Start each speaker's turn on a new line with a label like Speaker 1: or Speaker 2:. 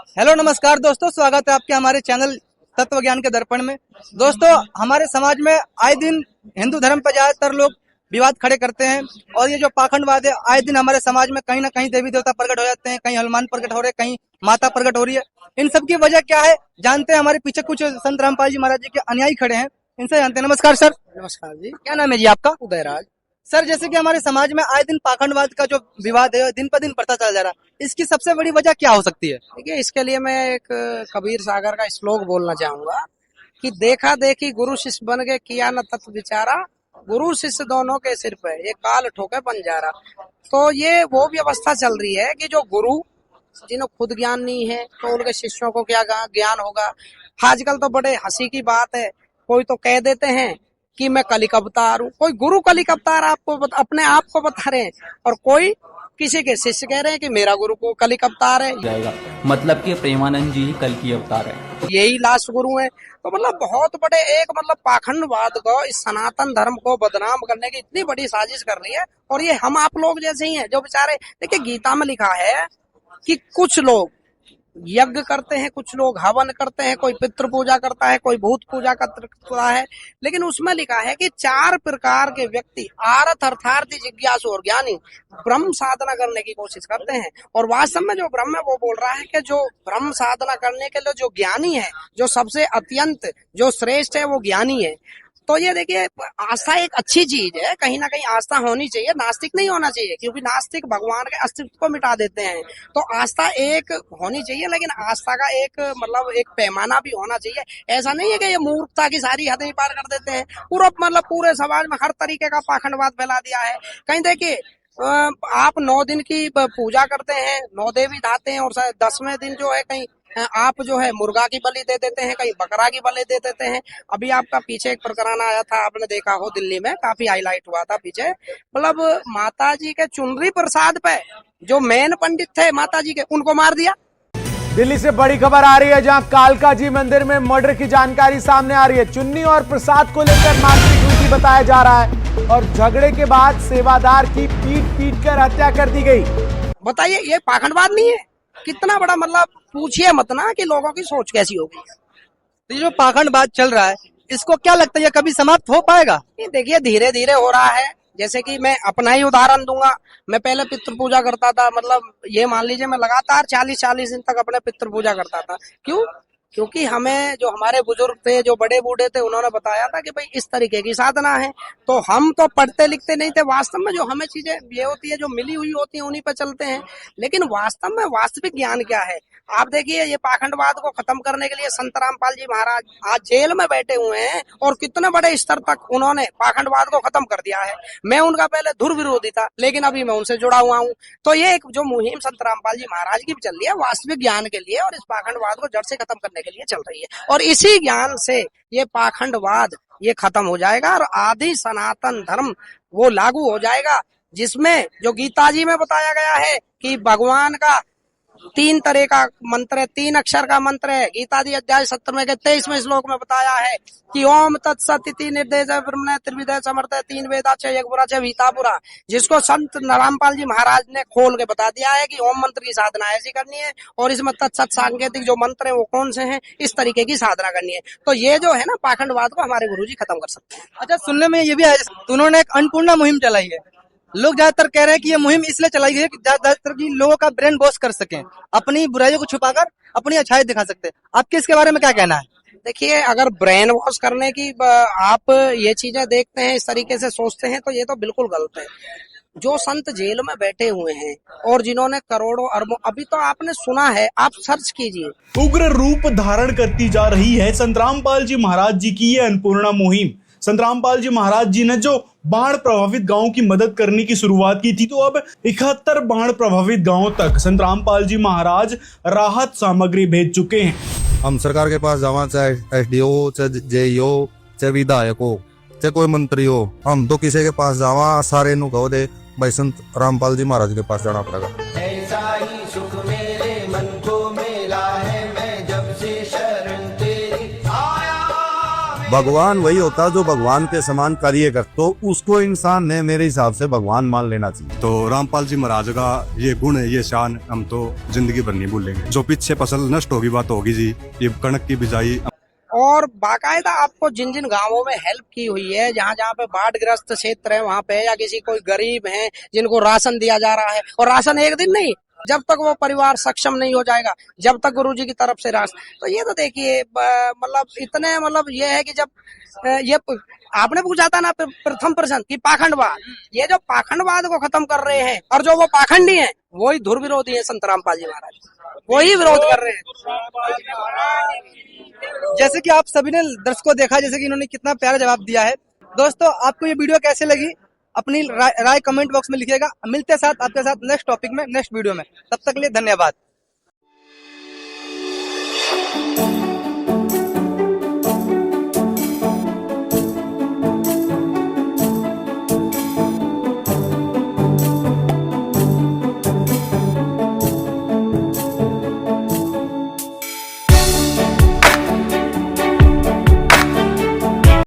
Speaker 1: Hello नमस्कार दोस्तों, स्वागत है आपके हमारे चैनल तत्व ज्ञान के दर्पण में। दोस्तों, हमारे समाज में आए दिन हिंदू धर्म पर ज्यादातर लोग विवाद खड़े करते हैं और ये जो पाखंडवाद है, आए दिन हमारे समाज में कहीं ना कहीं देवी देवता प्रकट हो जाते हैं, कहीं हनुमान प्रकट हो रहे हैं, कहीं माता प्रकट हो रही है। इन सब की वजह क्या है जानते हैं। हमारे पीछे कुछ संत रामपाल जी महाराज जी के अनुयायी खड़े हैं, इनसे जानते हैं। नमस्कार सर।
Speaker 2: नमस्कार जी।
Speaker 1: क्या नाम है जी आपका?
Speaker 2: उदयराज।
Speaker 1: सर, जैसे कि हमारे समाज में आए दिन पाखंडवाद का जो विवाद है दिन पर दिन बढ़ता चला जा रहा है, इसकी सबसे बड़ी वजह क्या हो सकती है?
Speaker 2: देखिए, इसके लिए मैं एक कबीर सागर का श्लोक बोलना चाहूंगा कि देखा देखी गुरु शिष्य बन गए, किया न तत्व विचारा, गुरु शिष्य दोनों के सिर पे ये काल ठोके बंजारा। तो ये वो व्यवस्था चल रही है कि जो गुरु जिन्हें खुद ज्ञान नहीं है तो उनके शिष्यों को क्या ज्ञान होगा। आजकल तो बड़े हंसी की बात है, कोई तो कह देते हैं कि मैं कलिक अवतार हूँ, कोई गुरु कलिक अवतार आपको अपने आप को बता रहे हैं, और कोई किसी के शिष्य कह रहे हैं कि मेरा गुरु को कलिक अवतार है।
Speaker 3: जाएगा मतलब कि प्रेमानंद जी ही कल की अवतार है,
Speaker 2: यही लास्ट गुरु है। तो मतलब बहुत बड़े एक पाखंडवाद को, इस सनातन धर्म को बदनाम करने की इतनी बड़ी साजिश कर रही है। और ये हम आप लोग जैसे ही हैं जो बेचारे, देखिए गीता में लिखा है कि कुछ लोग यज्ञ करते हैं, कुछ लोग हवन करते हैं, कोई पितृ पूजा करता है, कोई भूत पूजा करता है, लेकिन उसमें लिखा है कि 4 प्रकार के व्यक्ति आर्थ अर्थार्थी जिज्ञासु और ज्ञानी ब्रह्म साधना करने की कोशिश करते हैं। और वास्तव में जो ब्रह्म है वो बोल रहा है कि जो ब्रह्म साधना करने के लिए जो ज्ञानी है, जो सबसे अत्यंत जो श्रेष्ठ है वो ज्ञानी है। तो ये देखिए, आस्था एक अच्छी चीज है, कहीं ना कहीं आस्था होनी चाहिए, नास्तिक नहीं होना चाहिए, क्योंकि नास्तिक भगवान के अस्तित्व को मिटा देते हैं। तो आस्था एक होनी चाहिए, लेकिन आस्था का एक एक पैमाना भी होना चाहिए। ऐसा नहीं है कि ये मूर्खता की सारी हदें पार कर देते हैं। पूरे समाज में हर तरीके का पाखंडवाद फैला दिया है। कहीं देखिए, आप 9 दिन की पूजा करते हैं, 9 देवी धाते हैं, और 10वें दिन जो है कहीं आप जो है मुर्गा की बलि दे देते हैं, कहीं बकरा की बलि दे देते हैं। अभी आपका पीछे एक प्रकरण आया था, आपने देखा हो, दिल्ली में काफी हाईलाइट हुआ था पीछे। माता जी के चुनरी प्रसाद पे जो मेन पंडित थे माता जी के, उनको मार दिया।
Speaker 4: दिल्ली से बड़ी खबर आ रही है, जहां कालका जी मंदिर में मर्डर की जानकारी सामने आ रही है। चुन्नी और प्रसाद को लेकर मारपीट हुई थी बताया जा रहा है, और झगड़े के बाद सेवादार की पीट कर हत्या कर दी गई।
Speaker 2: बताइए, ये पाखंडवाद नहीं है? कितना बड़ा पूछिए मत ना कि लोगों की सोच कैसी होगी।
Speaker 1: तो ये जो पाखंडवाद चल रहा है, इसको क्या लगता है ये कभी समाप्त हो पाएगा?
Speaker 2: देखिए, धीरे धीरे हो रहा है। जैसे कि मैं अपना ही उदाहरण दूंगा, मैं पहले पितृ पूजा करता था, ये मान लीजिए मैं लगातार 40-40 दिन तक अपने पितृ पूजा करता था। क्यों? क्योंकि हमें जो हमारे बुजुर्ग थे, जो बड़े बूढ़े थे, उन्होंने बताया था कि भाई इस तरीके की साधना है। तो हम तो पढ़ते लिखते नहीं थे, वास्तव में जो हमें चीजें ये होती है, जो मिली हुई होती है, उन्हीं पर चलते हैं। लेकिन वास्तव में वास्तविक ज्ञान क्या है? आप देखिए, ये पाखंडवाद को खत्म करने के लिए संत रामपाल जी महाराज आज जेल में बैठे हुए हैं, और कितने बड़े स्तर तक उन्होंने पाखंडवाद को खत्म कर दिया है। मैं उनका पहले धुर विरोधी था, लेकिन अभी मैं उनसे जुड़ा हुआ हूँ। तो ये एक जो मुहिम संत रामपाल जी महाराज की चल रही है, वास्तविक ज्ञान के लिए और इस पाखंडवाद को जड़ से खत्म करने के लिए चल रही है। और इसी ज्ञान से ये पाखंडवाद ये खत्म हो जाएगा, और आदि सनातन धर्म वो लागू हो जाएगा, जिसमें जो गीता जी में बताया गया है कि भगवान का 3 तरह का मंत्र है, 3 अक्षर का मंत्र है। गीता जी अध्याय 17 के 23वें श्लोक में बताया है कि ओम तत्सत इति निर्देश ब्रह्मणे त्रिविधे समर्थ 3 वेदा च यज्ञपुरा च भीतापुरा, जिसको संत रामपाल जी महाराज ने खोल के बता दिया है कि ओम मंत्र की साधना ऐसी करनी है, और इसमें तत्सत सांकेतिक जो मंत्र है वो कौन से हैं, इस तरीके की साधना करनी है। तो ये जो है ना, पाखंडवाद को हमारे गुरुजी खत्म कर सकते हैं।
Speaker 1: अच्छा, सुनने में ये भी है उन्होंने एक अन्नपूर्णा मुहिम चलाई है। लोग ज्यादातर कह रहे हैं कि ये मुहिम इसलिए चलाई गई है कि ज्यादातर की लोगों का ब्रेन वॉश कर सकें, अपनी बुराइयों को छुपाकर अपनी अच्छाई दिखा सकते हैं। आपके इसके बारे में क्या कहना है?
Speaker 2: देखिए, अगर ब्रेन वॉश करने की आप ये चीजें देखते हैं, इस तरीके से सोचते हैं, तो ये तो बिल्कुल गलत है। जो संत जेल में बैठे हुए हैं और जिन्होंने करोड़ों अरबों, अभी तो आपने सुना है, आप सर्च कीजिए।
Speaker 5: उग्र रूप धारण करती जा रही है संत रामपाल जी महाराज जी की ये अन्नपूर्णा मुहिम। संत रामपाल जी महाराज जी ने जो बाढ़ प्रभावित गांवों की मदद करने की शुरुआत की थी, तो अब 71 बाढ़ प्रभावित गांवों तक संत रामपाल जी महाराज राहत सामग्री भेज चुके हैं।
Speaker 6: हम सरकार के पास जावा, चाहे SDO, चाहे JEO, चाहे विधायक हो, चाहे कोई मंत्री हो, हम तो किसी के पास जावा, सारे नु कहो दे भाई संत रामपाल जी महाराज के पास जाना पड़ेगा।
Speaker 7: ऐसा ही सुख मेरे मन को मिला है, मैं जब से शरण तेरी आया
Speaker 6: भगवान वही होता है जो भगवान के समान कार्य कर, तो उसको इंसान ने मेरे हिसाब से भगवान मान लेना चाहिए।
Speaker 8: तो रामपाल जी महाराज का ये गुण है, ये शान हम तो जिंदगी भर नहीं भूलेंगे। जो पीछे फसल नष्ट होगी बात होगी जी, ये कणक की बिजाई।
Speaker 2: और बाकायदा आपको जिन जिन गांवों में हेल्प की हुई है, जहाँ जहाँ पे बाढ़ ग्रस्त क्षेत्र है वहाँ पे, या किसी कोई गरीब है जिनको राशन दिया जा रहा है, और राशन एक दिन नहीं, जब तक वो परिवार सक्षम नहीं हो जाएगा, जब तक गुरुजी की तरफ से राशन। तो ये तो देखिए मतलब इतने मतलब ये है कि जब ये आपने पूछा था ना प्रथम प्रश्न कि पाखंडवाद, ये जो पाखंडवाद को खत्म कर रहे हैं और जो वो पाखंडी हैं वही धुर विरोधी है, संत रामपाल जी महाराज वही विरोध कर रहे हैं।
Speaker 1: जैसे कि आप सभी ने दर्शकों देखा, जैसे कि इन्होंने कितना प्यारा जवाब दिया है। दोस्तों आपको ये वीडियो कैसे लगी अपनी राय कमेंट बॉक्स में लिखिएगा। मिलते हैं साथ आपके साथ नेक्स्ट टॉपिक में, नेक्स्ट वीडियो में। तब तक के लिए धन्यवाद।